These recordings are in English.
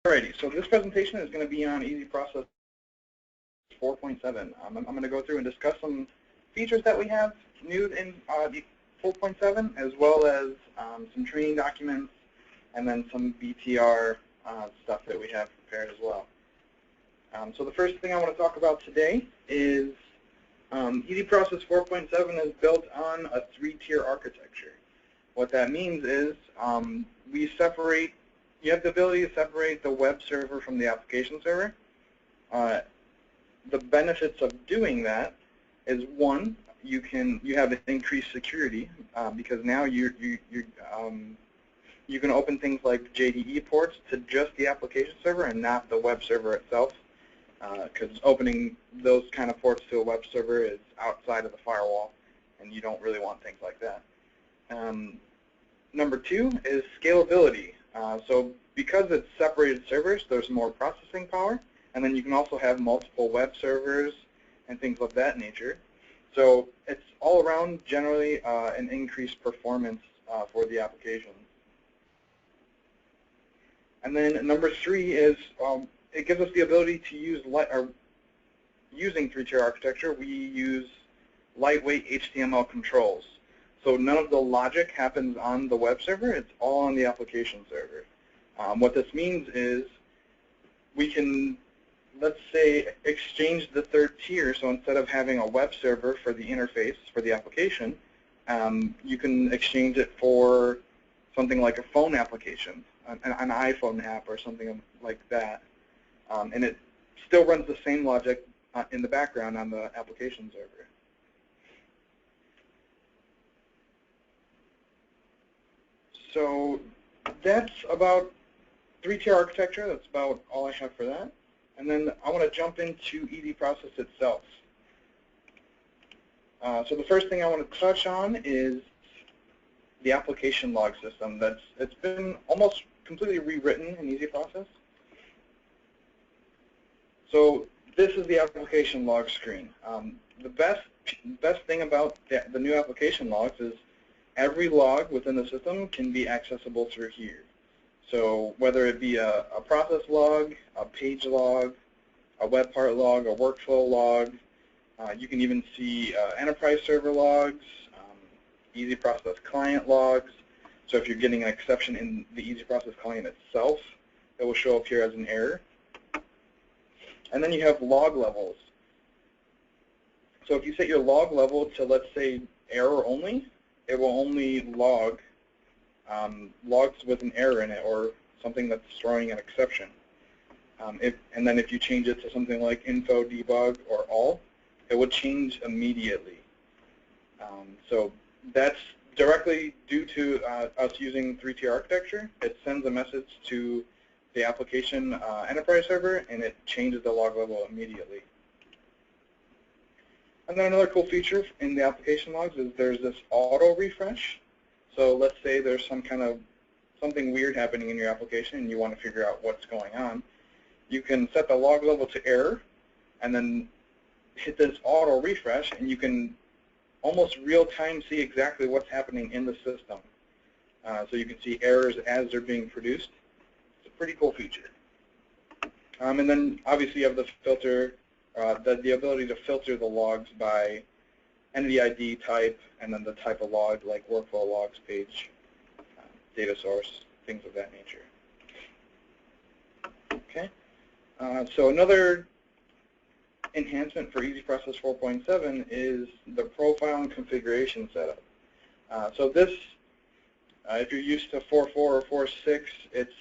Alrighty, so this presentation is going to be on EasyProcess 4.7. I'm going to go through and discuss some features that we have new in the 4.7, as well as some training documents, and then some BTR stuff that we have prepared as well. So the first thing I want to talk about today is EasyProcess 4.7 is built on a 3-tier architecture. What that means is you have the ability to separate the web server from the application server. The benefits of doing that is, one, you have increased security because now you can open things like JDE ports to just the application server and not the web server itself, because opening those kind of ports to a web server is outside of the firewall, and you don't really want things like that. Number 2 is scalability. So because it's separated servers, there's more processing power, and then you can also have multiple web servers and things of that nature. So it's all around generally an increased performance for the application. And then number 3 is it gives us the ability to use, using 3-tier architecture, we use lightweight HTML controls. So none of the logic happens on the web server, it's all on the application server. What this means is we can, let's say, exchange the 3rd tier. So instead of having a web server for the interface for the application, you can exchange it for something like a phone application, an iPhone app or something like that. And it still runs the same logic in the background on the application server. So that's about 3-tier architecture. That's about all I have for that. And then I want to jump into EasyProcess itself. So the first thing I want to touch on is the application log system. It's been almost completely rewritten in EasyProcess. So this is the application log screen. The best thing about the new application logs is every log within the system can be accessible through here. So whether it be a process log, a page log, a Webpart log, a workflow log, you can even see enterprise server logs, EasyProcess client logs. So if you're getting an exception in the EasyProcess client itself, it will show up here as an error. And then you have log levels. So if you set your log level to, let's say, error only, it will only log logs with an error in it or something that's throwing an exception. And then if you change it to something like info, debug, or all, it would change immediately. So that's directly due to us using 3-tier architecture. It sends a message to the application enterprise server, and it changes the log level immediately. And then another cool feature in the application logs is there's this auto refresh. So let's say there's something weird happening in your application and you want to figure out what's going on. You can set the log level to error and then hit this auto refresh, and you can almost real-time see exactly what's happening in the system. So you can see errors as they're being produced. It's a pretty cool feature. And then obviously you have the filter, the ability to filter the logs by entity ID type, and then the type of log, like workflow logs, page, data source, things of that nature. Okay. So another enhancement for EasyProcess 4.7 is the profile and configuration setup. So this, if you're used to 4.4 or 4.6, it's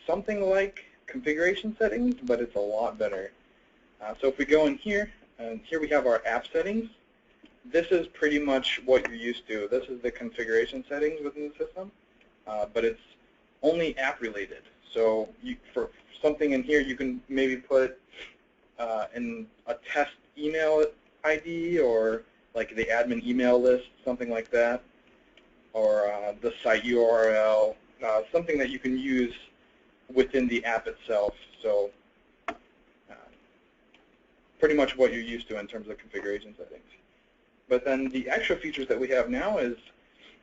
something like configuration settings, but it's a lot better. So if we go in here, and here we have our app settings. This is pretty much what you're used to. This is the configuration settings within the system, but it's only app related. So for something in here, you can maybe put in a test email ID, or like the admin email list, something like that, or the site URL, something that you can use within the app itself. So pretty much what you're used to in terms of configuration settings. But then the extra features that we have now is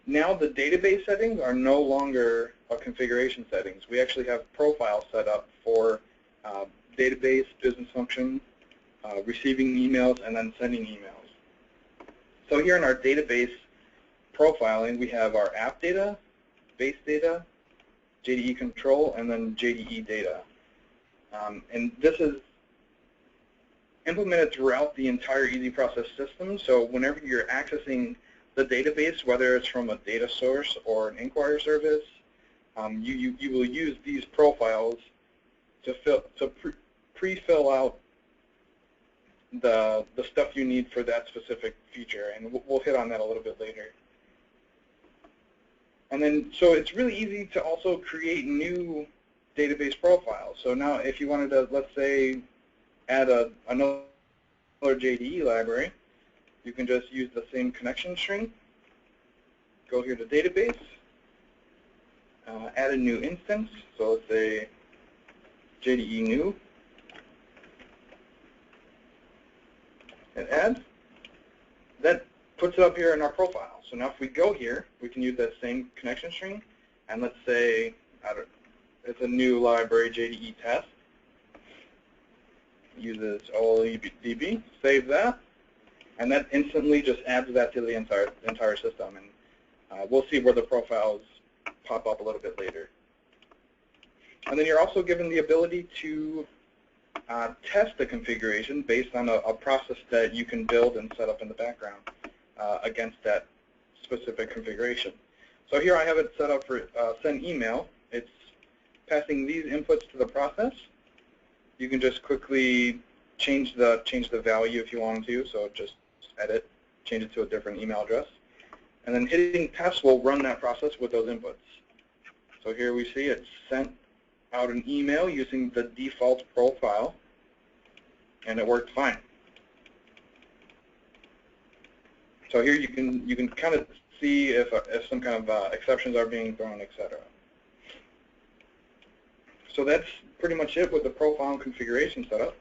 Now the database settings are no longer a configuration settings. We actually have profiles set up for database, business function, receiving emails, and then sending emails. So here in our database profiling, we have our app data, base data, JDE control, and then JDE data. And this is implemented throughout the entire EasyProcess system. So whenever you're accessing the database, whether it's from a data source or an inquiry service, you will use these profiles to pre-fill out the stuff you need for that specific feature, and we'll hit on that a little bit later. And then, so it's really easy to also create new database profiles. So now if you wanted to, let's say, add another JDE library, you can just use the same connection string, go here to database, add a new instance, so let's say JDE new, and add. That puts it up here in our profile. So now if we go here, we can use that same connection string, and let's say it's a new library, JDE test, uses OLEDB, save that, and that instantly just adds that to the entire system. And we'll see where the profiles pop up a little bit later. And then you're also given the ability to test the configuration based on a process that you can build and set up in the background against that specific configuration. So here I have it set up for send email. It's passing these inputs to the process. You can just quickly change the value if you wanted to. So just edit, change it to a different email address, and then hitting test will run that process with those inputs. So here we see it's sent out an email using the default profile, and it worked fine. So here you can kind of see if some kind of exceptions are being thrown, etc. So that's pretty much it with the profile and configuration setup.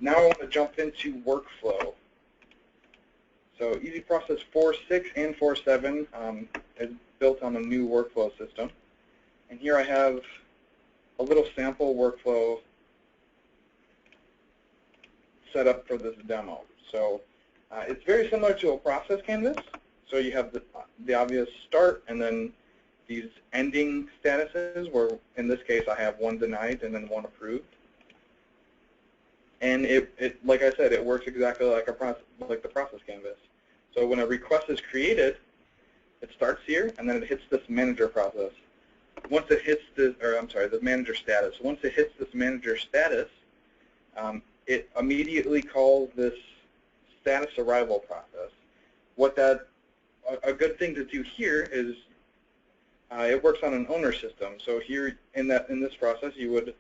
Now I want to jump into workflow. So EasyProcess 4.6 and 4.7 is built on a new workflow system. And here I have a little sample workflow set up for this demo. So it's very similar to a process canvas. So you have the obvious start and then these ending statuses where, in this case, I have one denied and then one approved. And like I said, it works exactly like the process canvas. So when a request is created, it starts here and then it hits this manager process. Once it hits this, or I'm sorry, the manager status. Once it hits this manager status, it immediately calls this status arrival process. A good thing to do here is it works on an owner system. So here in this process, you would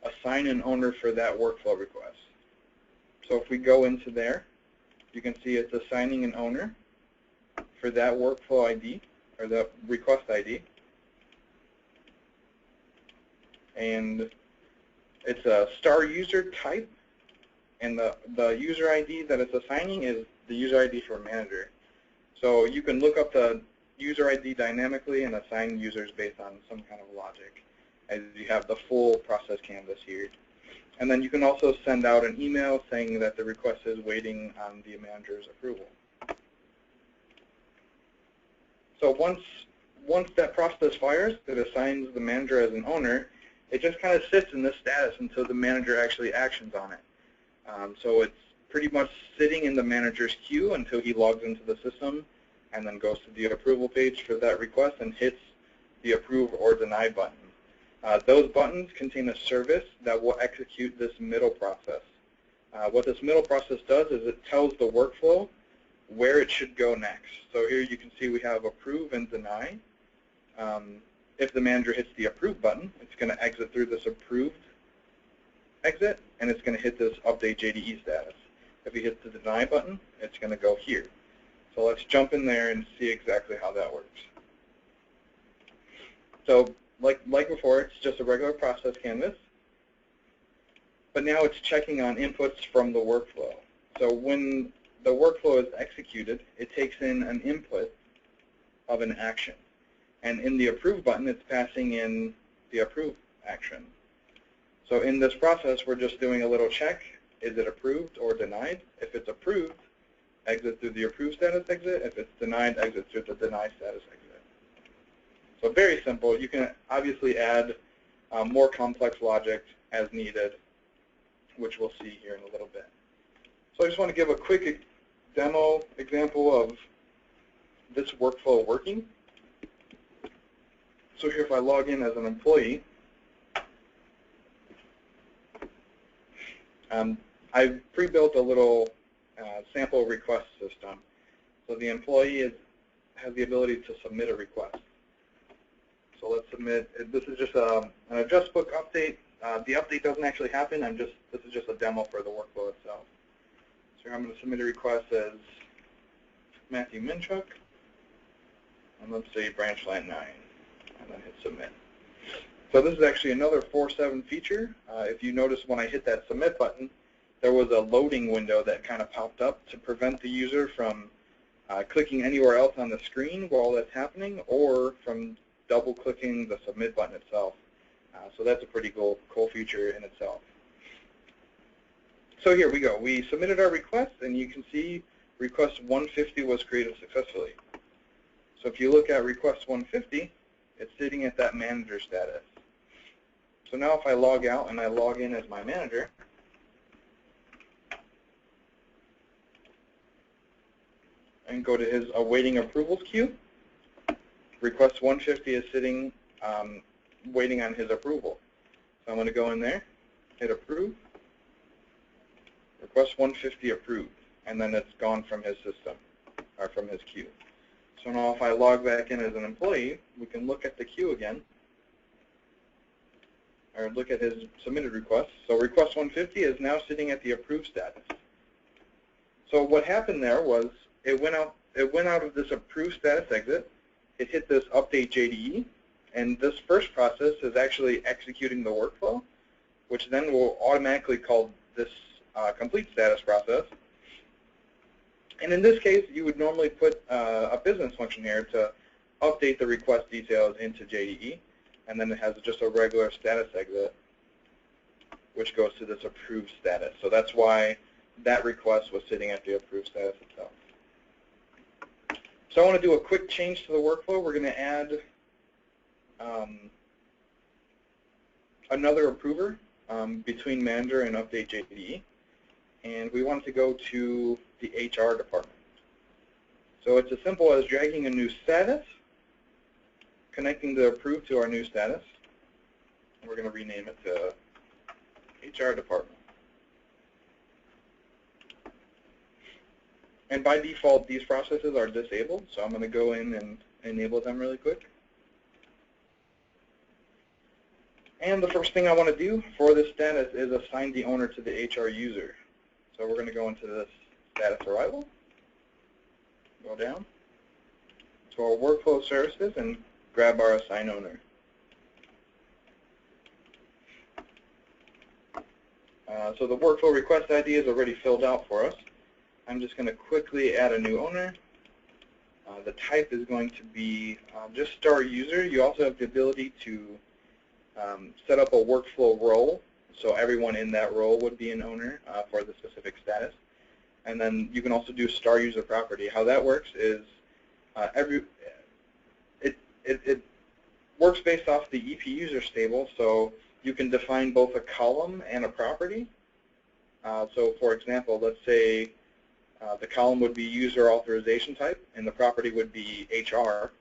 assign an owner for that workflow request. So if we go into there, you can see it's assigning an owner for that workflow ID or the request ID. And it's a star user type, and the user ID that it's assigning is the user ID for manager. So you can look up the user ID dynamically and assign users based on some kind of logic, as you have the full process canvas here. And then you can also send out an email saying that the request is waiting on the manager's approval. So once that process fires, it assigns the manager as an owner. It just kind of sits in this status until the manager actually actions on it. So it's pretty much sitting in the manager's queue until he logs into the system and then goes to the approval page for that request and hits the approve or deny button. Those buttons contain a service that will execute this middle process. What this middle process does is it tells the workflow where it should go next. So here you can see we have approve and deny. If the manager hits the approve button, it's going to exit through this approved exit, and it's going to hit this update JDE status. If he hits the deny button, it's going to go here. So let's jump in there and see exactly how that works. So like before, it's just a regular process canvas, but now it's checking on inputs from the workflow. So when the workflow is executed, it takes in an input of an action. And in the approve button, it's passing in the approve action. So in this process, we're just doing a little check. Is it approved or denied? If it's approved, exit through the approved status exit. If it's denied, exit through the deny status exit. So very simple. You can obviously add more complex logic as needed, which we'll see here in a little bit. So I just want to give a quick demo example of this workflow working. So here, if I log in as an employee, I've pre-built a little sample request system. So the employee has the ability to submit a request. So let's submit. This is just an address book update. The update doesn't actually happen. This is just a demo for the workflow itself. So here I'm going to submit a request as Matthew Minchuk, and let's say branch line 9, and then hit submit. So this is actually another 4.7 feature. If you notice when I hit that submit button, there was a loading window that kind of popped up to prevent the user from clicking anywhere else on the screen while that's happening, or from double-clicking the submit button itself. So that's a pretty cool feature in itself. So here we go. We submitted our request, and you can see request 150 was created successfully. So if you look at request 150, it's sitting at that manager status. So now if I log out and I log in as my manager, and go to his awaiting approvals queue, request 150 is sitting waiting on his approval. So I'm going to go in there, hit approve, request 150 approved, and then it's gone from his system, or from his queue. So now if I log back in as an employee, we can look at the queue again, or look at his submitted request. So request 150 is now sitting at the approved status. So what happened there was it went out of this approved status exit, it hit this update JDE, and this first process is actually executing the workflow, which then will automatically call this complete status process. And in this case, you would normally put a business function here to update the request details into JDE, and then it has just a regular status exit, which goes to this approved status. So that's why that request was sitting at the approved status itself. So I want to do a quick change to the workflow. We're going to add another approver between manager and update JDE. And we want to go to the HR department. So it's as simple as dragging a new status, connecting the approved to our new status, and we're going to rename it to HR department. And by default, these processes are disabled, so I'm going to go in and enable them really quick. And the first thing I want to do for this status is assign the owner to the HR user. So we're going to go into this status arrival, go down to our workflow services, and grab our assign owner. So the workflow request ID is already filled out for us. I'm just going to quickly add a new owner. The type is going to be just star user. You also have the ability to set up a workflow role, so everyone in that role would be an owner for the specific status. And then you can also do star user property. How that works is it works based off the EP user stable, so you can define both a column and a property. So for example, let's say the column would be user authorization type, and the property would be HR.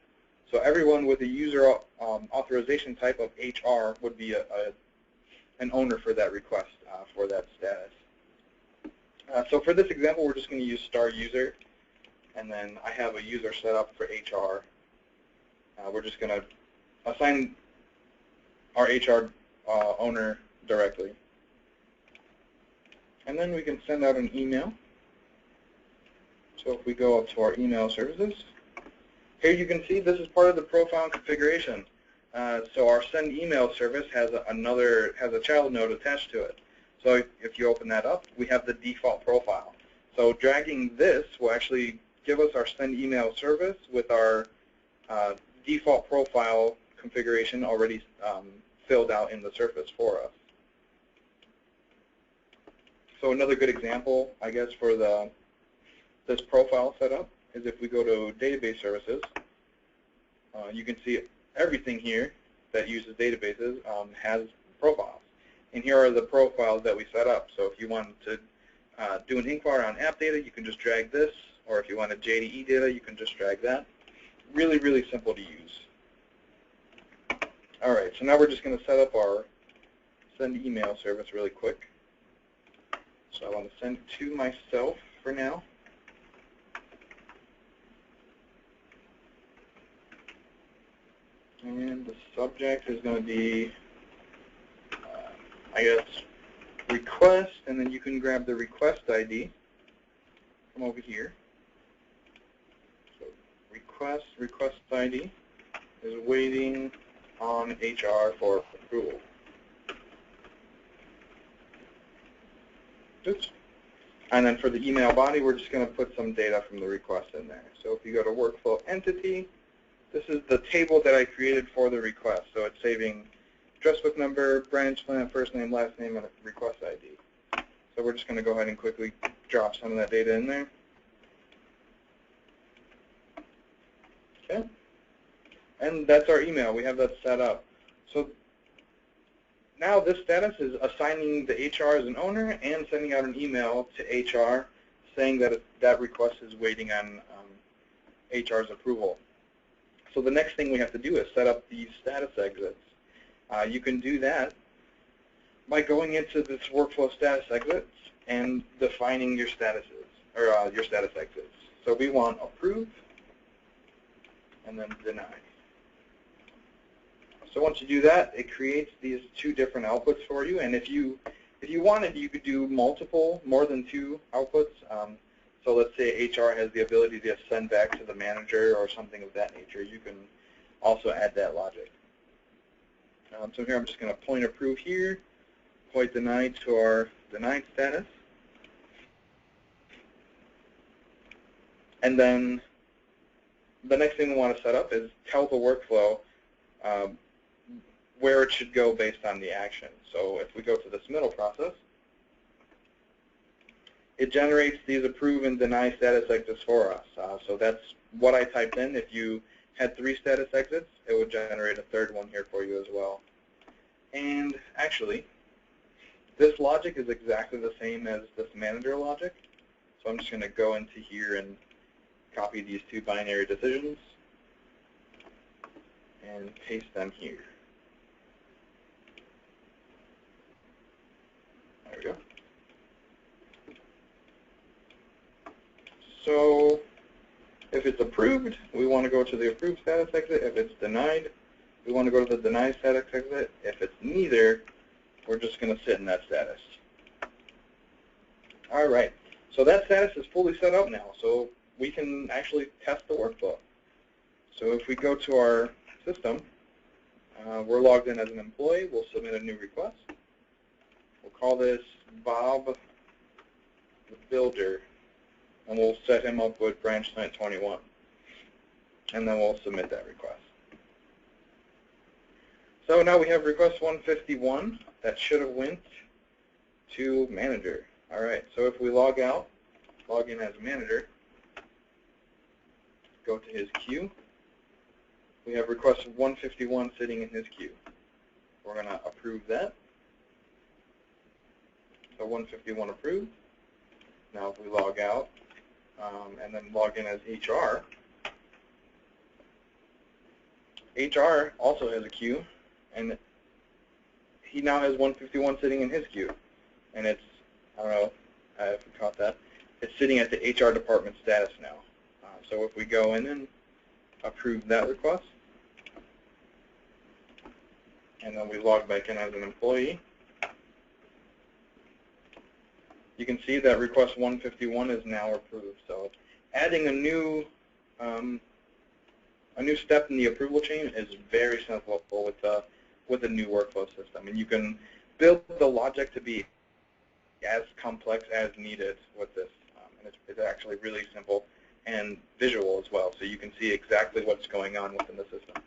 So everyone with a user authorization type of HR would be an owner for that request for that status. So for this example, we're just going to use star user, and then I have a user set up for HR. We're just going to assign our HR owner directly. And then we can send out an email. So if we go up to our email services, here you can see this is part of the profile configuration. So our send email service has a child node attached to it. So if you open that up, we have the default profile. So dragging this will actually give us our send email service with our default profile configuration already filled out in the surface for us. So another good example, I guess, for this profile setup is if we go to database services, you can see everything here that uses databases has profiles. And here are the profiles that we set up. So if you wanted to do an inquiry on app data, you can just drag this, or if you wanted JDE data, you can just drag that. Really, really simple to use. All right, so now we're just going to set up our send email service really quick. So I want to send it to myself for now. And the subject is going to be, I guess, request, and then you can grab the request ID from over here. So request ID is waiting on HR for approval. Oops. And then for the email body, we're just going to put some data from the request in there. So if you go to workflow entity, this is the table that I created for the request. So it's saving address book number, branch plan, first name, last name, and a request ID. So we're just going to go ahead and quickly drop some of that data in there. Okay. And that's our email. We have that set up. So now this status is assigning the HR as an owner and sending out an email to HR saying that that request is waiting on HR's approval. So the next thing we have to do is set up these status exits. You can do that by going into this workflow status exits and defining your statuses, or your status exits. So we want approve and then deny. So once you do that, it creates these two different outputs for you. And if you wanted, you could do more than two outputs. So let's say HR has the ability to send back to the manager or something of that nature. You can also add that logic. So here I'm just going to point approve here, point denied to our denied status. And then the next thing we want to set up is tell the workflow where it should go based on the action. So if we go to this middle process, it generates these approve and deny status exits for us. So that's what I typed in. If you had 3 status exits, it would generate a third one here for you as well. And actually, this logic is exactly the same as this manager logic. So I'm just going to go into here and copy these 2 binary decisions and paste them here. There we go. So if it's approved, we want to go to the approved status exit. If it's denied, we want to go to the denied status exit. If it's neither, we're just going to sit in that status. All right. So that status is fully set up now. So we can actually test the workflow. So if we go to our system, we're logged in as an employee. We'll submit a new request. We'll call this Bob the Builder, and we'll set him up with branch client 21. And then we'll submit that request. So now we have request 151 that should have went to manager. All right, so if we log out, log in as manager, go to his queue, we have request 151 sitting in his queue. We're going to approve that. So 151 approved. Now if we log out and then log in as HR, HR also has a queue, and he now has 151 sitting in his queue. And it's, I don't know if you caught that, it's sitting at the HR department status now. So if we go in and approve that request, and then we log back in as an employee, you can see that request 151 is now approved. So adding a new step in the approval chain is very simple with a new workflow system, and you can build the logic to be as complex as needed with this. And it's actually really simple and visual as well, so you can see exactly what's going on within the system.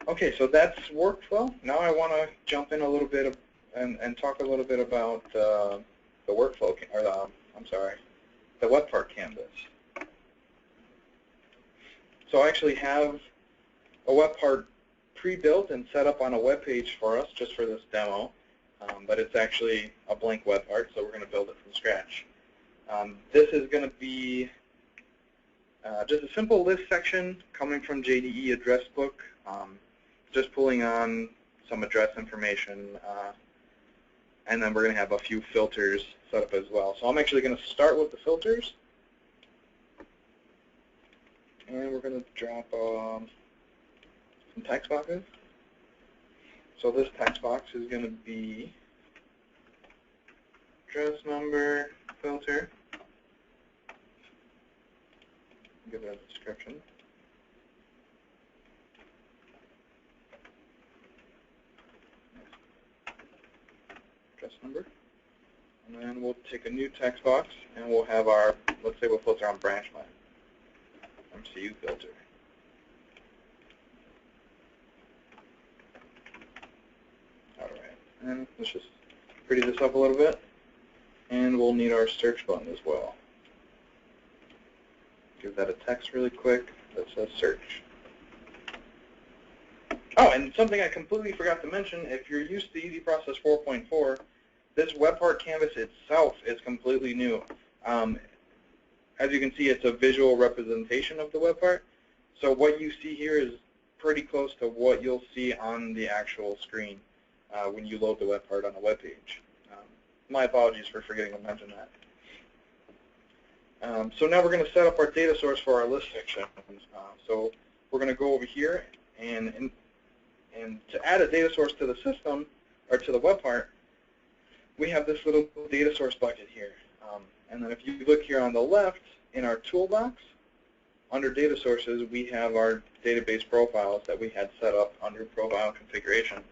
Okay, so that's workflow. Now I want to jump in a little bit and talk a little bit about the workflow, or the Webpart canvas. So I actually have a Webpart pre-built and set up on a web page for us just for this demo, but it's actually a blank Webpart, so we're going to build it from scratch. This is going to be just a simple list section coming from JDE address book, just pulling on some address information, and then we're going to have a few filters set up as well. So I'm actually going to start with the filters, and we're going to drop some text boxes. So this text box is going to be address number filter. Give it a description. Address number. And then we'll take a new text box and we'll have our, let's say we'll filter on branch line. MCU filter. Alright, and let's just pretty this up a little bit. And we'll need our search button as well. Give that a text really quick that says search. Oh, and something I completely forgot to mention, if you're used to EasyProcess 4.4, this Webpart canvas itself is completely new. As you can see, it's a visual representation of the Webpart. So what you see here is pretty close to what you'll see on the actual screen when you load the Webpart on a web page. My apologies for forgetting to mention that. So now we're going to set up our data source for our list section. So we're going to go over here, and to add a data source to the system, or to the Webpart, we have this little data source bucket here. And then if you look here on the left, in our toolbox, under data sources, we have our database profiles that we had set up under profile configuration.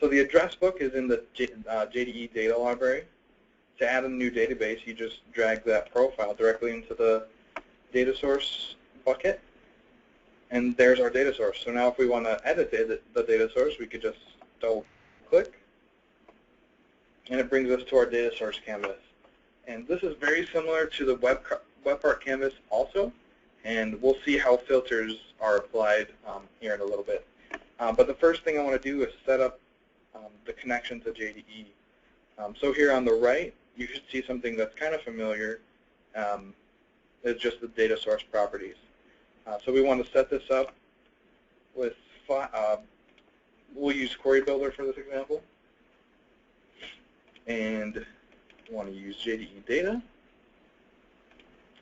So the address book is in the JDE data library. To add a new database, you just drag that profile directly into the data source bucket, and there's our data source. So now if we want to edit the data source, we could just double click, and it brings us to our data source canvas. And this is very similar to the Webpart canvas also, and we'll see how filters are applied here in a little bit. But the first thing I want to do is set up the connection to JDE. So here on the right, you should see something that's kind of familiar. It's just the data source properties. So we want to set this up with, we'll use Query Builder for this example. And we want to use JDE data.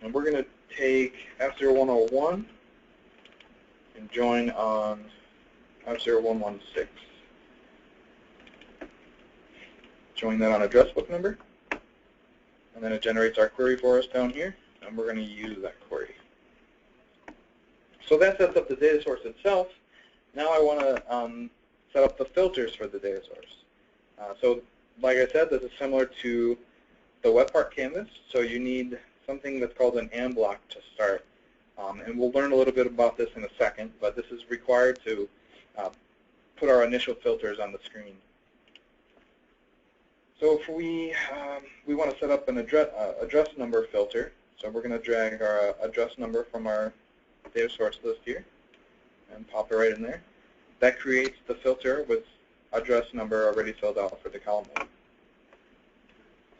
And we're going to take F0101 and join on F0116. Join that on address book number. And then it generates our query for us down here, and we're going to use that query. So that sets up the data source itself. Now I want to set up the filters for the data source. So like I said, this is similar to the Webpart canvas. So you need something that's called an and block to start. And we'll learn a little bit about this in a second, but this is required to put our initial filters on the screen. So if we want to set up an address number filter, so we're going to drag our address number from our data source list here and pop it right in there. That creates the filter with address number already filled out for the column name.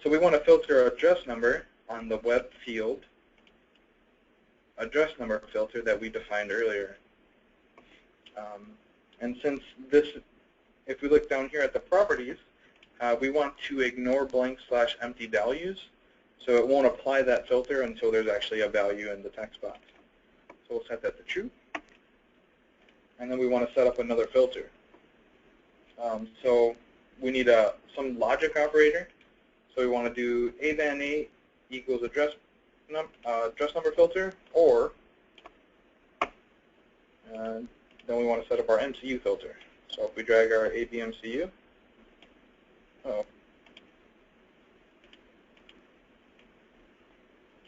So we want to filter our address number on the web field address number filter that we defined earlier. And since this, if we look down here at the properties, we want to ignore blank/empty values, so it won't apply that filter until there's actually a value in the text box. So we'll set that to true. And then we want to set up another filter. So we need some logic operator. So we want to do A-ban8 equals address number filter, or then we want to set up our MCU filter. So if we drag our ABMCU,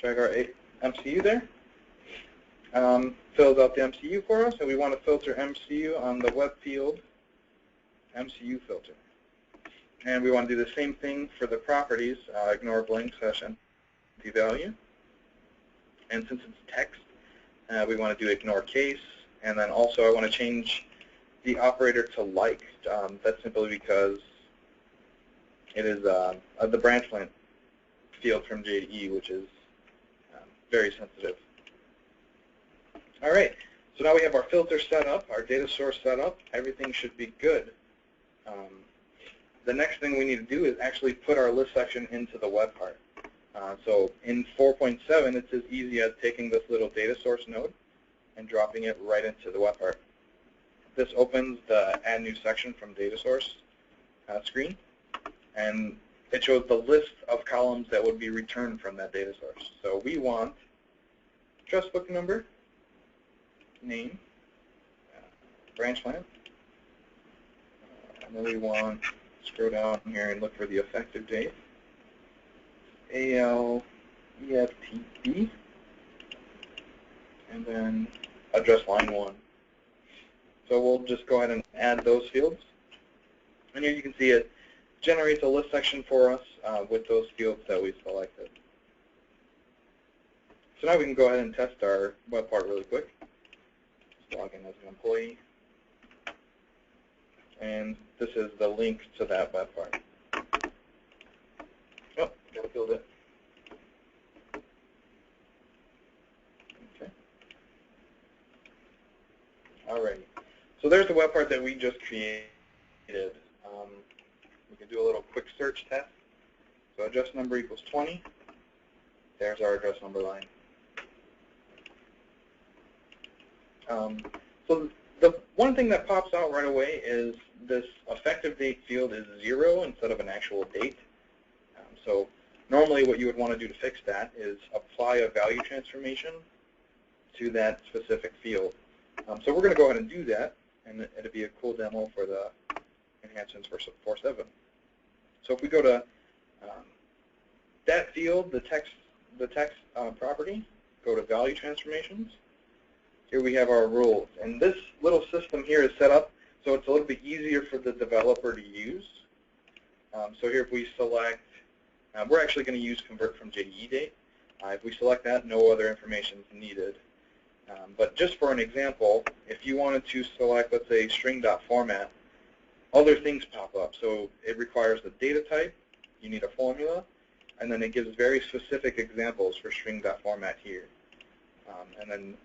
Drag our MCU there. Fills out the MCU for us, and we want to filter MCU on the web field MCU filter. And we want to do the same thing for the properties, ignore blank / empty value. And since it's text, we want to do ignore case. And then also I want to change the operator to like. That's simply because it is the branch plant field from JDE, which is very sensitive. All right, so now we have our filter set up, our data source set up. Everything should be good. The next thing we need to do is actually put our list section into the Webpart. So in 4.7, it's as easy as taking this little data source node and dropping it right into the Webpart. This opens the Add New Section from Data Source screen, and it shows the list of columns that would be returned from that data source. So we want address book number, name, branch plant, and then we want, scroll down here and look for the effective date, ALEFTB, and then address line 1. So we'll just go ahead and add those fields. And here you can see it generates a list section for us with those fields that we selected. So now we can go ahead and test our Webpart really quick. Just log in as an employee. And this is the link to that Webpart. Oh, gotta build it. Okay. Alrighty. So there's the Webpart that we just created. We can do a little quick search test. So address number equals 20. There's our address number line. So the one thing that pops out right away is this effective date field is 0 instead of an actual date. So normally what you would want to do to fix that is apply a value transformation to that specific field. So we're going to go ahead and do that, and it'll be a cool demo for the enhancements for 4.7. So if we go to that field, the text property, go to value transformations. Here we have our rules, and this little system here is set up so it's a little bit easier for the developer to use. So here if we select, we're actually going to use convert from JDE date. If we select that, no other information is needed. But just for an example, if you wanted to select, let's say, string.format, other things pop up. So it requires the data type, you need a formula, and then it gives very specific examples for string.format here. And then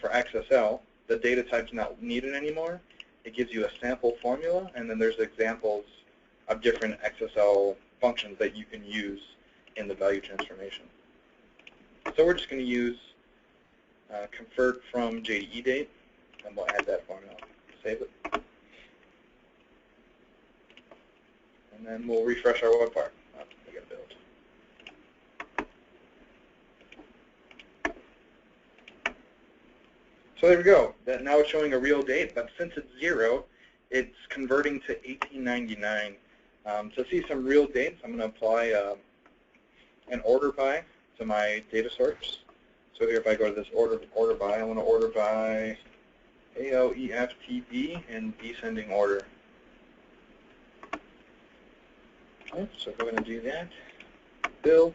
for XSL, the data type's not needed anymore. It gives you a sample formula, and then there's examples of different XSL functions that you can use in the value transformation. So we're just going to use convert from JDE date, and we'll add that formula. Save it. And then we'll refresh our Webpart. Oh, we got to build. So there we go. Now it's showing a real date, but since it's 0, it's converting to 1899. To see some real dates, I'm going to apply an order by to my data source. So here if I go to this order by, I want to order by ALEFTB in descending order. Okay, so go ahead and do that. Build.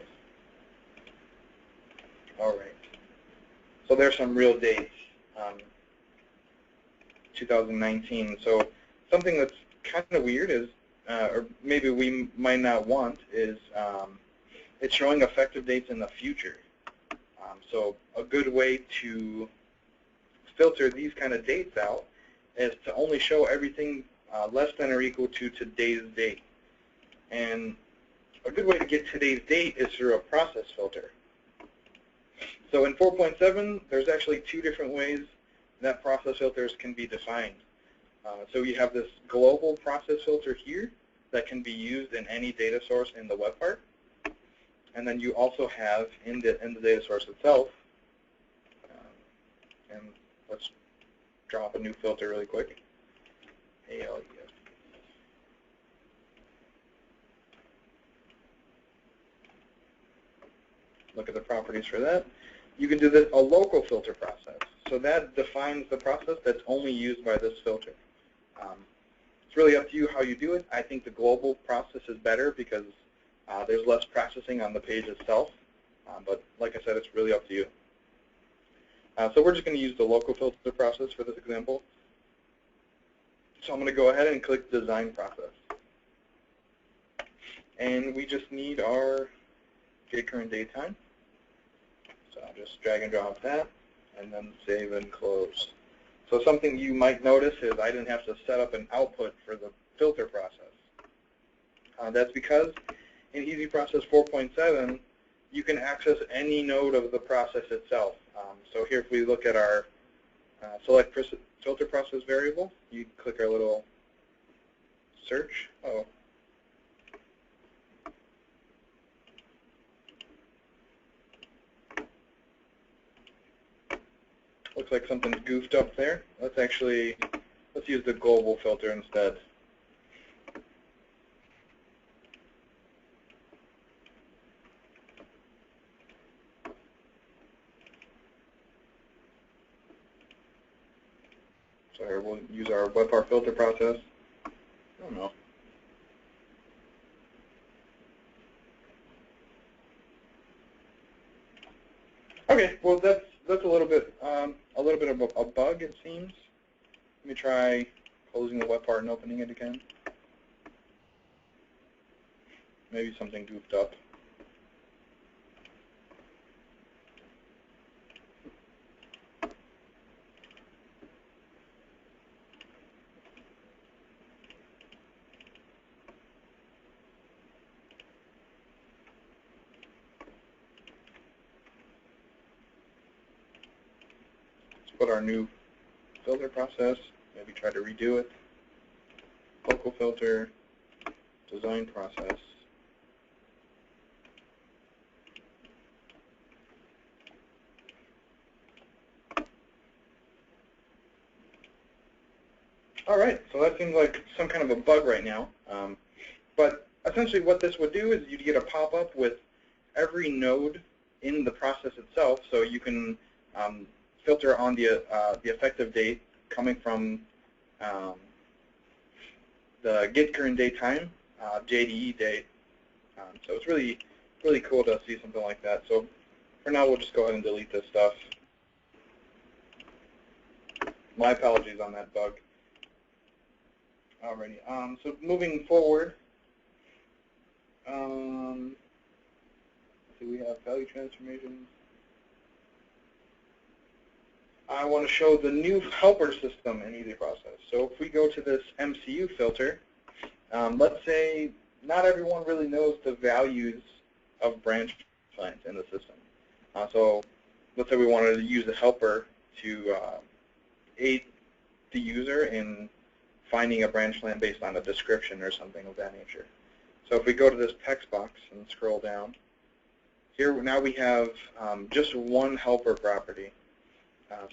All right. So there's some real dates. 2019. So something that's kind of weird is, or maybe we might not want, is it's showing effective dates in the future. So a good way to filter these kind of dates out is to only show everything less than or equal to today's date. And a good way to get today's date is through a process filter. So in 4.7, there's actually 2 different ways that process filters can be defined. So you have this global process filter here that can be used in any data source in the Webpart. And then you also have in the data source itself, and let's drop a new filter really quick. ALEF. look at the properties for that. You can do a local filter process. So that defines the process that's only used by this filter. It's really up to you how you do it. I think the global process is better because there's less processing on the page itself. But like I said, it's really up to you. So we're just going to use the local filter process for this example. So I'm going to go ahead and click Design Process. And we just need our date, current date, time. So I'll just drag and drop that, and then save and close. So something you might notice is I didn't have to set up an output for the filter process. That's because in EASYProcess 4.7, you can access any node of the process itself. So here, if we look at our select filter process variable, you click our little search. Looks like something's goofed up there. Let's use the global filter instead. So here we'll use our Webpart filter process. I don't know. Okay, well that's a little bit of a bug, it seems. Let me try closing the Webpart and opening it again. Maybe something goofed up. Put our new filter process, maybe try to redo it. Local filter, design process. All right, so that seems like some kind of a bug right now. But essentially what this would do is you'd get a pop-up with every node in the process itself, so you can filter on the effective date coming from the get current date time, JDE date. So it's really cool to see something like that. So for now, we'll just go ahead and delete this stuff. My apologies on that bug. Alrighty. So moving forward, so we have value transformations. I want to show the new helper system in EASYProcess. So if we go to this MCU filter, let's say not everyone really knows the values of branch lines in the system. So let's say we wanted to use a helper to aid the user in finding a branch line based on a description or something of that nature. So if we go to this text box and scroll down, here now we have just one helper property.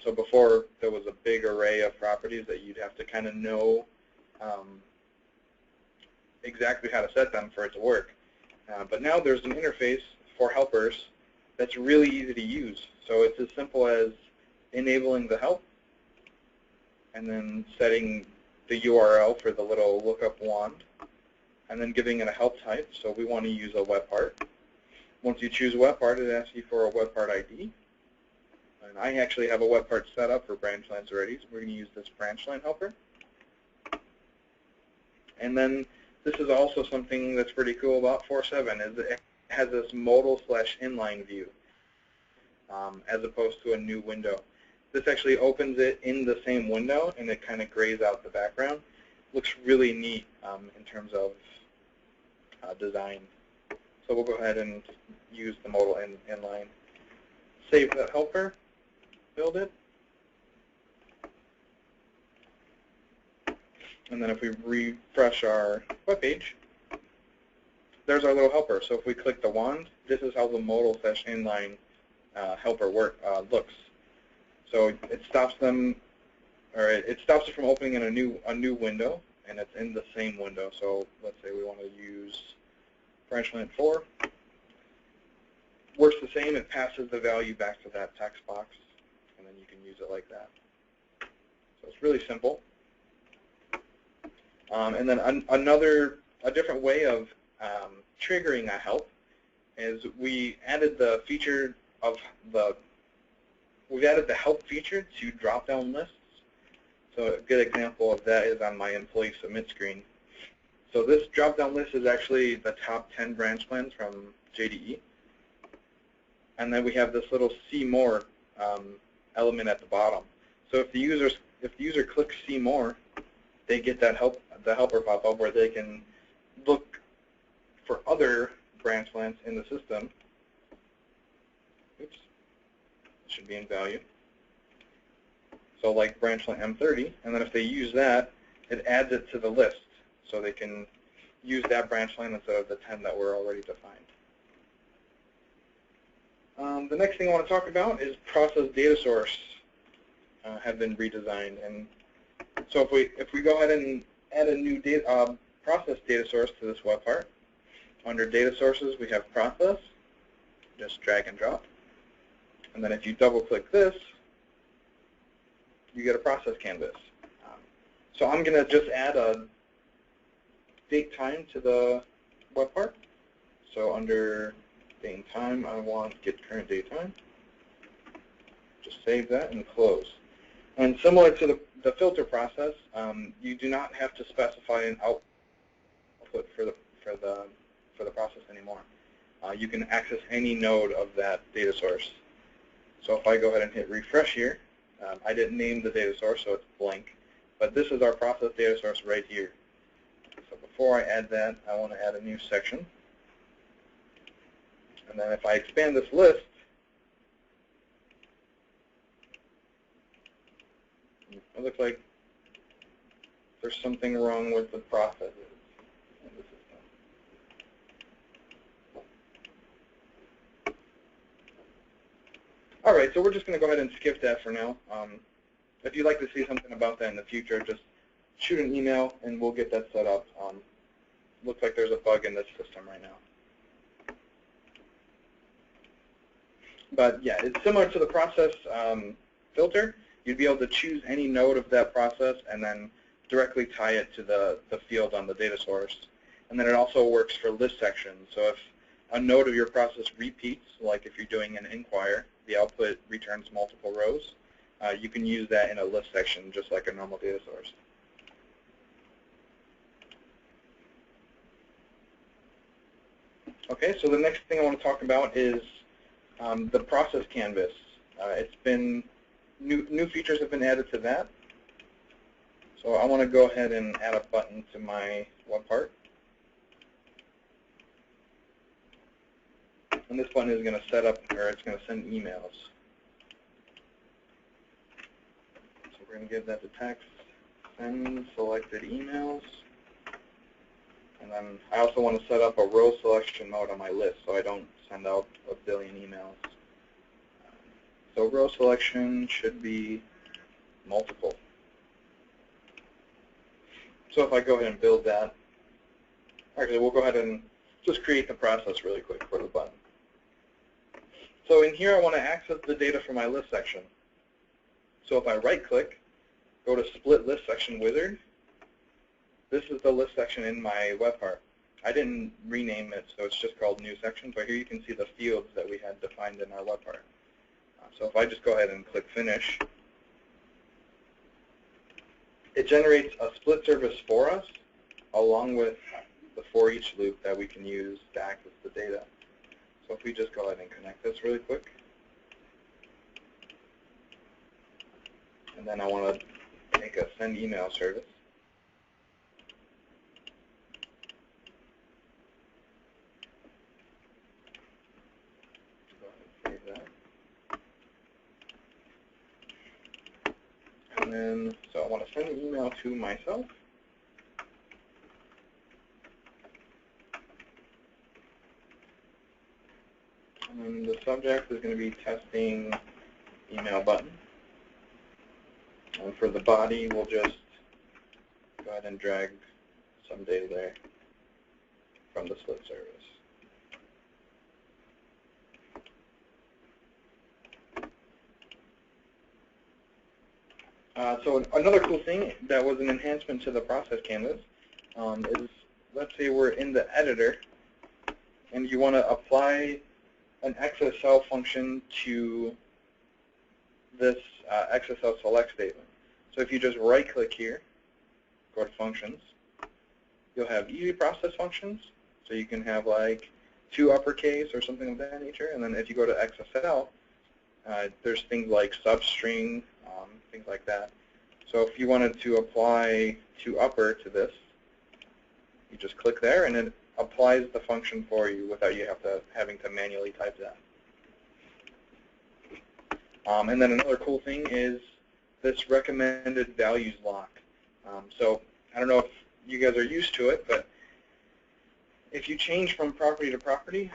So before, there was a big array of properties that you'd have to kind of know exactly how to set them for it to work. But now there's an interface for helpers that's really easy to use. So it's as simple as enabling the help and then setting the URL for the little lookup wand and then giving it a help type. So we want to use a Webpart. Once you choose Webpart, it asks you for a Webpart ID. And I actually have a Webpart set up for branch lines already, so we're going to use this branch line helper. And then this is also something that's pretty cool about 4.7 is it has this modal/inline view as opposed to a new window. This actually opens it in the same window, and it kind of grays out the background. Looks really neat in terms of design. So we'll go ahead and use the modal inline. Save that helper, build it, and then if we refresh our web page, there's our little helper. So if we click the wand, this is how the modal/inline helper looks. So it stops them, or it stops it from opening in a new window, and it's in the same window. So let's say we want to use branch line 4. works the same. It passes the value back to that text box, and then you can use it like that. So it's really simple. And then a different way of triggering a help is we added the feature of we've added the help feature to drop-down lists. So a good example of that is on my employee submit screen. So this drop-down list is actually the top 10 branch plans from JDE. And then we have this little see more element at the bottom. So if the user clicks see more, they get that helper pop-up where they can look for other branch plans in the system. Oops, it should be in value. So like branch plan M30, and then if they use that, it adds it to the list, so they can use that branch plan instead of the 10 that were already defined. The next thing I want to talk about is process data source have been redesigned, and so if we go ahead and add a new process data source to this Webpart, under data sources we have process, just drag and drop, and then if you double click this, you get a process canvas. So I'm going to just add a date time to the Webpart. So under date and time, I want get current date time. Just save that and close. And similar to the filter process, you do not have to specify an output for the process anymore. You can access any node of that data source. So if I go ahead and hit refresh here, I didn't name the data source, so it's blank. But this is our process data source right here. So before I add that, I want to add a new section. And then if I expand this list, it looks like there's something wrong with the processes in the system. All right, so we're just going to go ahead and skip that for now. If you'd like to see something about that in the future, just shoot an email and we'll get that set up. Looks like there's a bug in this system right now. But yeah, it's similar to the process filter. You'd be able to choose any node of that process and then directly tie it to the field on the data source. And then it also works for list sections. So if a node of your process repeats, like if you're doing an inquire, the output returns multiple rows, you can use that in a list section just like a normal data source. Okay, so the next thing I want to talk about is the process canvas. It's been new features have been added to that. So I want to go ahead and add a button to my Webpart. And this button is going to set up, or it's going to send emails. So we're going to give that the text, send selected emails. And then I also want to set up a row selection mode on my list so I don't send out a billion emails. So row selection should be multiple. So if I go ahead and build that, actually we'll go ahead and just create the process really quick for the button. So in here I want to access the data from my list section. So if I right click, go to split list section wizard, this is the list section in my Webpart. I didn't rename it, so it's just called new section, but here you can see the fields that we had defined in our Webpart. So if I just go ahead and click finish, it generates a split service for us along with the for each loop that we can use to access the data. So if we just go ahead and connect this really quick, and then I want to make a send email service. And then, so I want to send an email to myself. And then the subject is going to be testing email button. And for the body, we'll just go ahead and drag some data there from the split service. So another cool thing that was an enhancement to the process canvas is, let's say we're in the editor and you want to apply an XSL function to this XSL select statement. So if you just right-click here, go to Functions, you'll have EasyProcess functions. So you can have like 2 uppercase or something of that nature. And then if you go to XSL, there's things like substring, things like that. So if you wanted to apply to upper to this, you just click there and it applies the function for you without you having to manually type that. And then another cool thing is this recommended values lock. So I don't know if you guys are used to it, but if you change from property to property,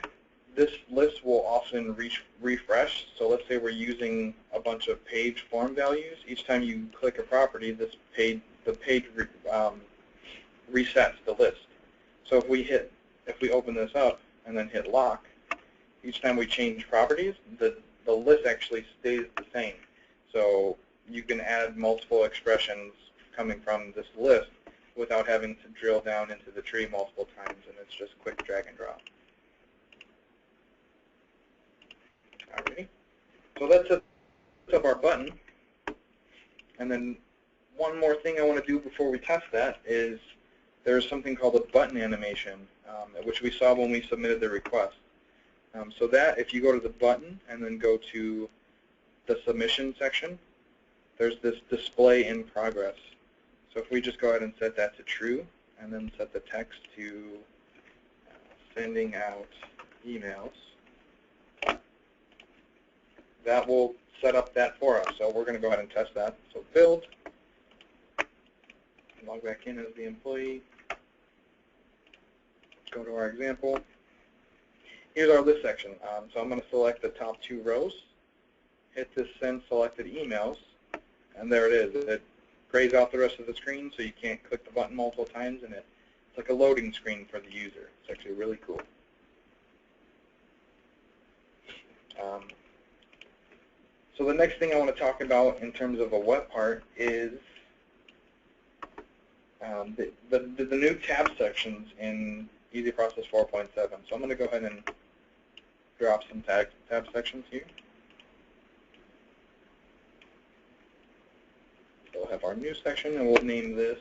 this list will often refresh. So let's say we're using a bunch of page form values. Each time you click a property, the page resets the list. So if we open this up and then hit lock, each time we change properties, the list actually stays the same. So you can add multiple expressions coming from this list without having to drill down into the tree multiple times, and it's just quick drag and drop. Alrighty. So that sets up our button. And then one more thing I want to do before we test that is there's something called a button animation, which we saw when we submitted the request. So that, if you go to the button and then go to the submission section, there's this display in progress. So if we just go ahead and set that to true and then set the text to sending out emails, that will set up that for us. So we're going to go ahead and test that. So build, log back in as the employee, go to our example. Here's our list section. So I'm going to select the top 2 rows, hit this send selected emails, and there it is. It grays out the rest of the screen so you can't click the button multiple times, and it's like a loading screen for the user. It's actually really cool. So the next thing I want to talk about in terms of a Webpart is the new tab sections in EasyProcess 4.7. So I'm going to go ahead and drop some tab sections here. So we'll have our new section, and we'll name this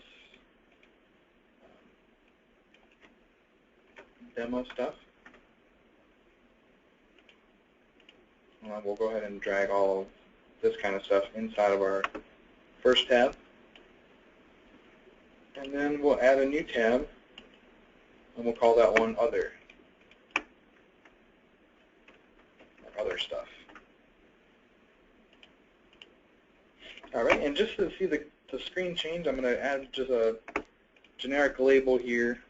demo stuff. And we'll go ahead and drag all of this kind of stuff inside of our first tab. And then we'll add a new tab, and we'll call that one Other, or Other Stuff. All right, and just to see the screen change, I'm going to add just a generic label here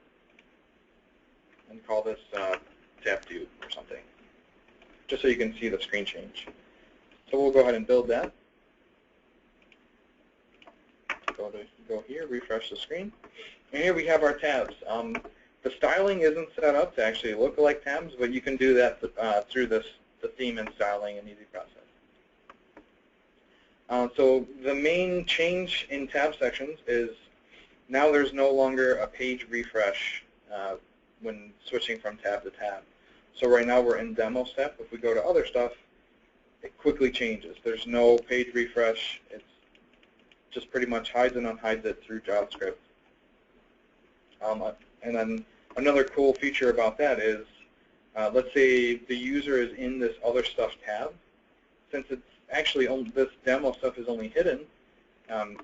and call this tab 2 or something, just so you can see the screen change. So we'll go ahead and build that. Go here, refresh the screen, and here we have our tabs. The styling isn't set up to actually look like tabs, but you can do that through the theme and styling in EasyProcess. So the main change in tab sections is now there's no longer a page refresh when switching from tab to tab. So right now we're in demo step. If we go to other stuff, it quickly changes. There's no page refresh. It's just pretty much hides and unhides it through JavaScript. And then another cool feature about that is, let's say the user is in this other stuff tab. Since it's actually this demo stuff is only hidden,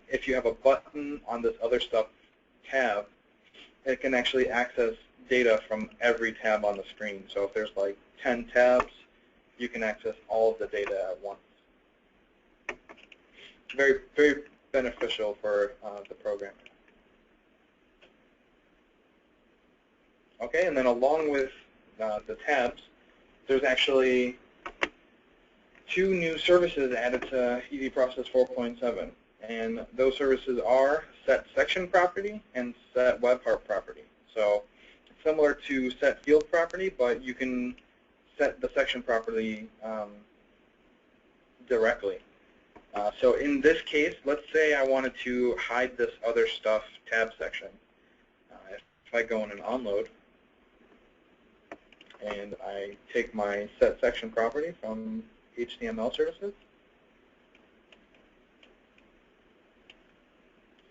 if you have a button on this other stuff tab, it can actually access data from every tab on the screen. So if there's like 10 tabs, you can access all of the data at once. Very, very beneficial for the programmer. Okay, and then along with the tabs, there's actually 2 new services added to EasyProcess 4.7, and those services are set section property and set Webpart property. So similar to set field property, but you can set the section property directly. So in this case, let's say I wanted to hide this other stuff tab section. If I go in and onload, and I take my set section property from HTML services,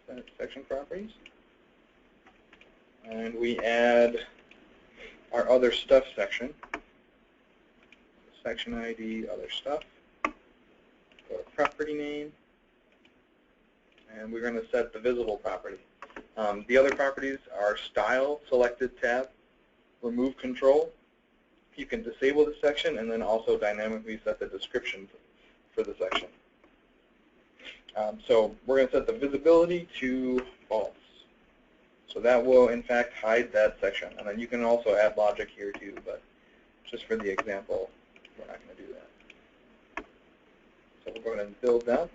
set section properties, and we add our other stuff section, section ID, other stuff, go to property name, and we're going to set the visible property. The other properties are style, selected tab, remove control. You can disable the section and then also dynamically set the description for the section. So we're going to set the visibility to false. So that will, in fact, hide that section. And then you can also add logic here, too, but just for the example, we're not going to do that. So we'll go ahead and build that.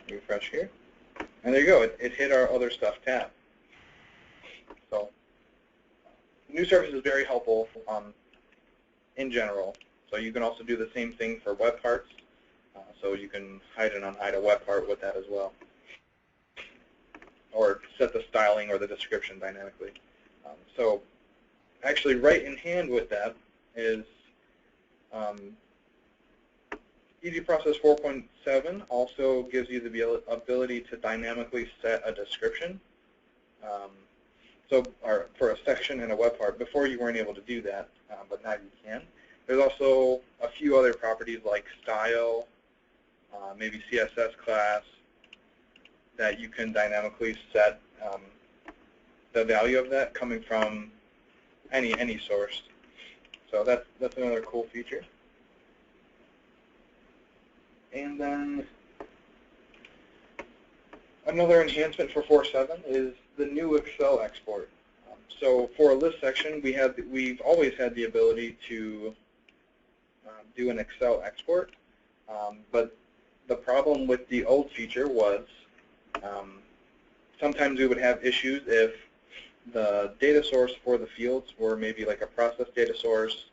Refresh here. And there you go. It hit our other stuff tab. So new service is very helpful in general. So you can also do the same thing for web parts. So you can hide and unhide a web part with that as well. Or set the styling or the description dynamically. So actually right in hand with that is EASYProcess 4.7 also gives you the ability to dynamically set a description. Or for a section in a web part. Before you weren't able to do that, but now you can. There's also a few other properties like style, maybe CSS class, that you can dynamically set the value of that coming from any source. So that's another cool feature. And then another enhancement for 4.7 is the new Excel export. So for a list section, we've always had the ability to do an Excel export, but the problem with the old feature was sometimes we would have issues if the data source for the fields were maybe like a process data source,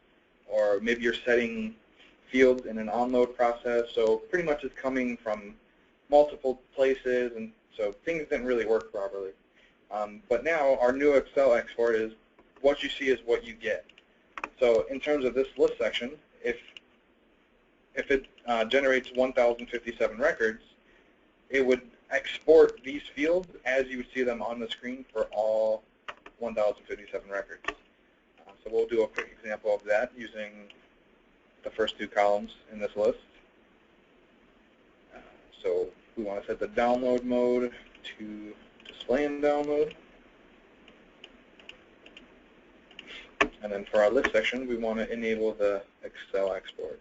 or maybe you're setting fields in an onload process, so pretty much it's coming from multiple places, and so things didn't really work properly. But now our new Excel export is what you see is what you get. So in terms of this list section, if it generates 1,057 records, it would export these fields as you would see them on the screen for all 1,057 records. So we'll do a quick example of that using the first two columns in this list. So we want to set the download mode to display and download. And then for our list section, we want to enable the Excel export.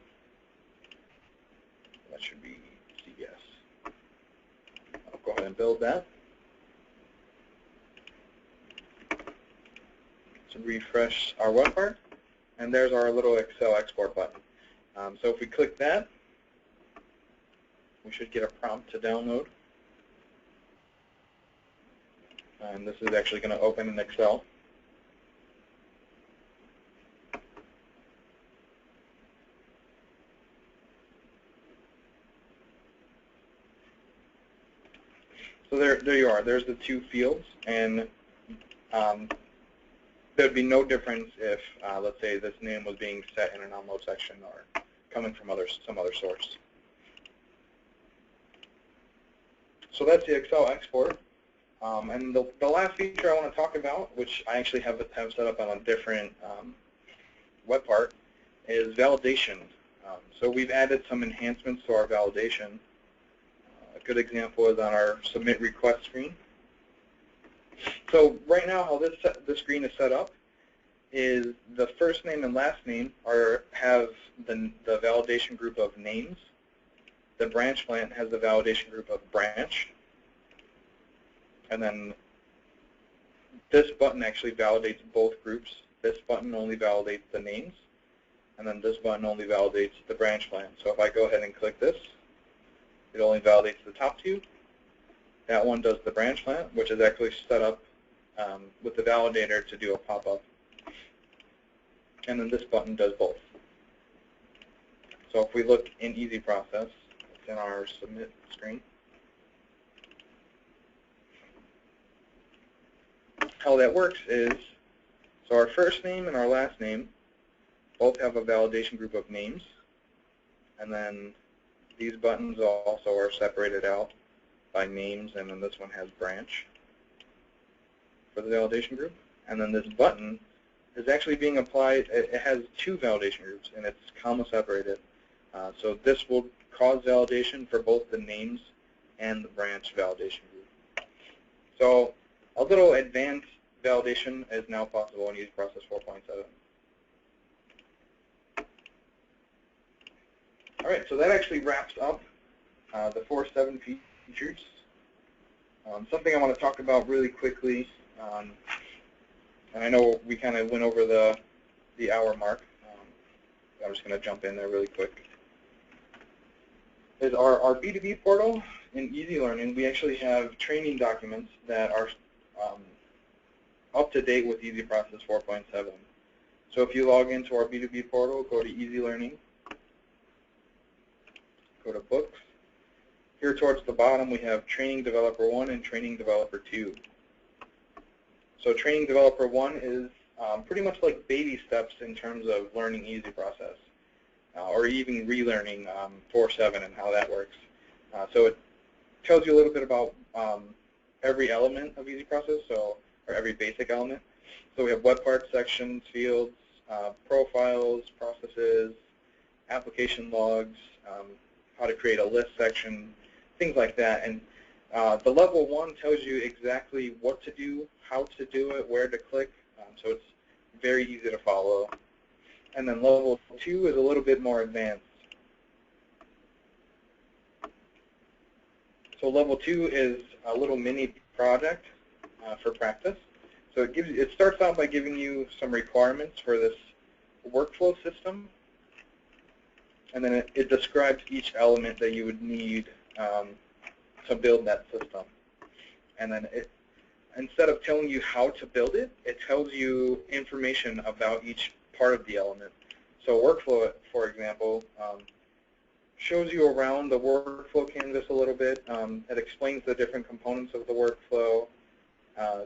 That should be CBS. I'll go ahead and build that. So refresh our web part, and there's our little Excel export button. So if we click that, we should get a prompt to download. And this is actually going to open in Excel. So there you are. There's the two fields, and there'd be no difference if, let's say, this name was being set in an onload section or coming from some other source. So that's the Excel export. And the last feature I want to talk about, which I actually have set up on a different web part, is validation. So we've added some enhancements to our validation. A good example is on our submit request screen. So right now, how this screen is set up is the first name and last name have the validation group of names. The branch plant has the validation group of branch. And then this button actually validates both groups. This button only validates the names. And then this button only validates the branch plant. So if I go ahead and click this, it only validates the top two. That one does the branch plant, which is actually set up with the validator to do a pop-up. And then this button does both. So if we look in EasyProcess, it's in our Submit screen. How that works is, so our first name and our last name both have a validation group of names, and then these buttons also are separated out by names, and then this one has branch for the validation group. And then this button is actually being applied, it has two validation groups, and it's comma separated. So this will cause validation for both the names and the branch validation group. So a little advanced validation is now possible in EasyProcess 4.7. All right, so that actually wraps up the 4.7 features. Something I want to talk about really quickly, and I know we kind of went over the hour mark. I'm just going to jump in there really quick. Is our B2B portal in Easy Learning, we actually have training documents that are up to date with EasyProcess 4.7. So if you log into our B2B portal, go to Easy Learning, go to Books. Here towards the bottom, we have Training Developer 1 and Training Developer 2. So Training Developer 1 is pretty much like baby steps in terms of learning EasyProcess, or even relearning 4.7 and how that works. So it tells you a little bit about every element of EasyProcess, or every basic element. So we have Webpart sections, fields, profiles, processes, application logs, how to create a list section, things like that. And the level 1 tells you exactly what to do, how to do it, where to click, so it's very easy to follow. And then level 2 is a little bit more advanced. So level 2 is a little mini project for practice. So it starts out by giving you some requirements for this workflow system, and then it describes each element that you would need to build that system. And then instead of telling you how to build it, it tells you information about each part of the element. So workflow, for example, shows you around the workflow canvas a little bit. It explains the different components of the workflow,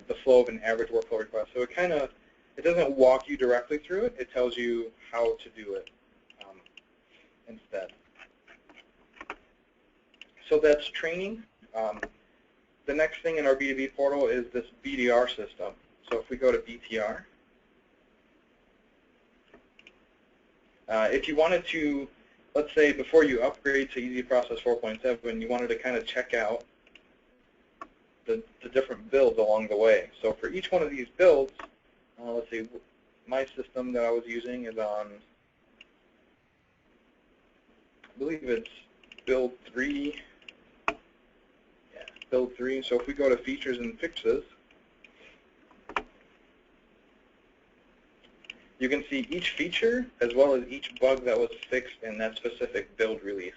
the flow of an average workflow request. So it doesn't walk you directly through it. It tells you how to do it instead. So that's training. The next thing in our B2B portal is this BDR system. So if we go to BTR, if you wanted to, let's say before you upgrade to EasyProcess 4.7, you wanted to kind of check out the different builds along the way. So for each one of these builds, let's see, my system that I was using is on, I believe it's build 3. Build 3. So if we go to Features and Fixes, you can see each feature as well as each bug that was fixed in that specific build release.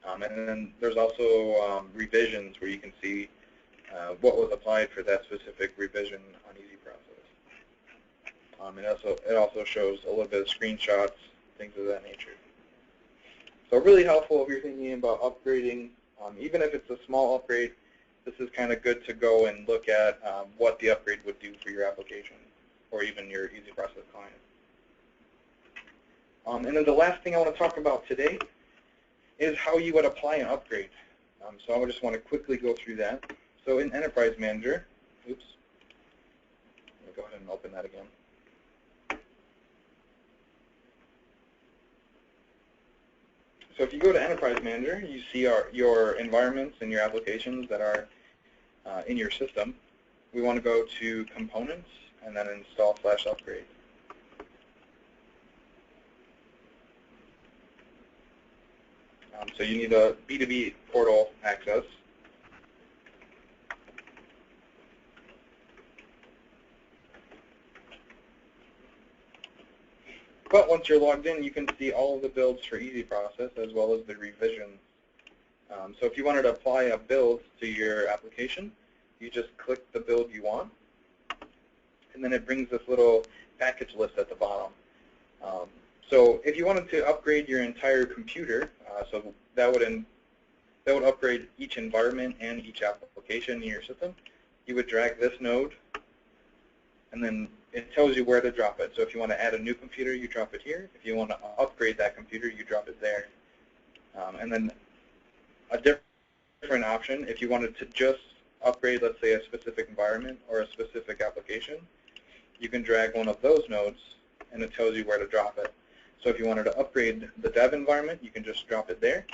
And then there's also revisions where you can see what was applied for that specific revision on EasyProcess. It also shows a little bit of screenshots, things of that nature. So really helpful if you're thinking about upgrading. Even if it's a small upgrade, this is kind of good to go and look at what the upgrade would do for your application or even your EasyProcess client. And then the last thing I want to talk about today is how you would apply an upgrade. So I just want to quickly go through that. So in Enterprise Manager, oops, let me go ahead and open that again. So if you go to Enterprise Manager, you see your environments and your applications that are in your system. We want to go to Components and then Install/Upgrade. So you need a B2B portal access. But once you're logged in, you can see all of the builds for EasyProcess as well as the revisions. So if you wanted to apply a build to your application, you just click the build you want, and then it brings this little package list at the bottom. So if you wanted to upgrade your entire computer, so that would upgrade each environment and each application in your system, you would drag this node, and then it tells you where to drop it. So if you want to add a new computer, you drop it here. If you want to upgrade that computer, you drop it there. And then a different option, if you wanted to just upgrade, let's say, a specific environment or a specific application, you can drag one of those nodes, and it tells you where to drop it. So if you wanted to upgrade the dev environment, you can just drop it there.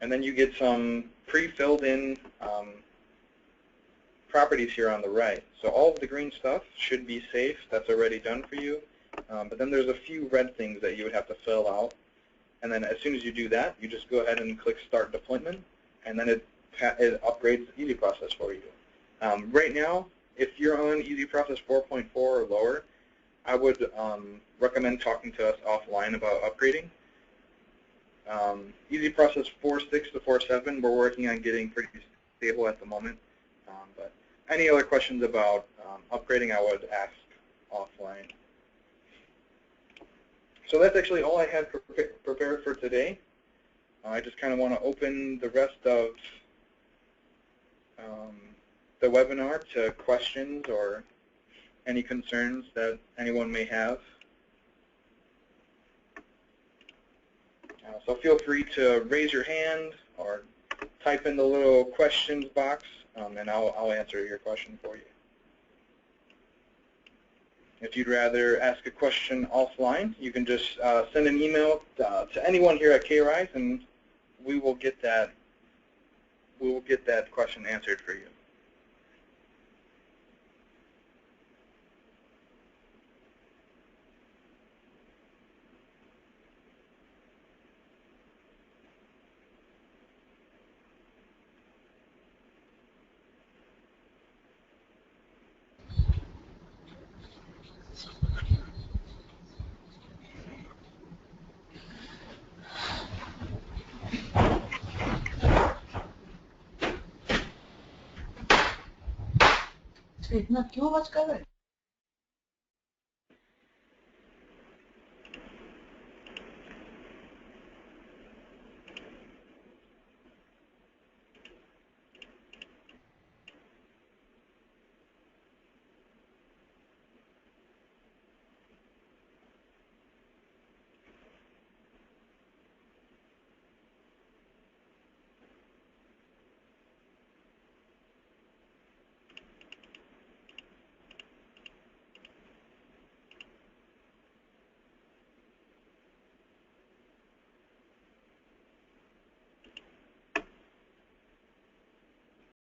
And then you get some pre-filled in properties here on the right. So all of the green stuff should be safe. That's already done for you. But then there's a few red things that you would have to fill out. And then as soon as you do that, you just go ahead and click Start Deployment, and then it upgrades EASYProcess for you. Right now, if you're on EASYProcess 4.4 or lower, I would recommend talking to us offline about upgrading. EASYProcess 4.6 to 4.7, we're working on getting pretty stable at the moment. But any other questions about upgrading, I would ask offline. So that's actually all I had prepared for today. I just kind of want to open the rest of the webinar to questions or any concerns that anyone may have. So feel free to raise your hand or type in the little questions box, and I'll answer your question for you. If you'd rather ask a question offline, you can just send an email to anyone here at KRISE, and we will get that question answered for you. Now, क्यों आवाज कर रहा है?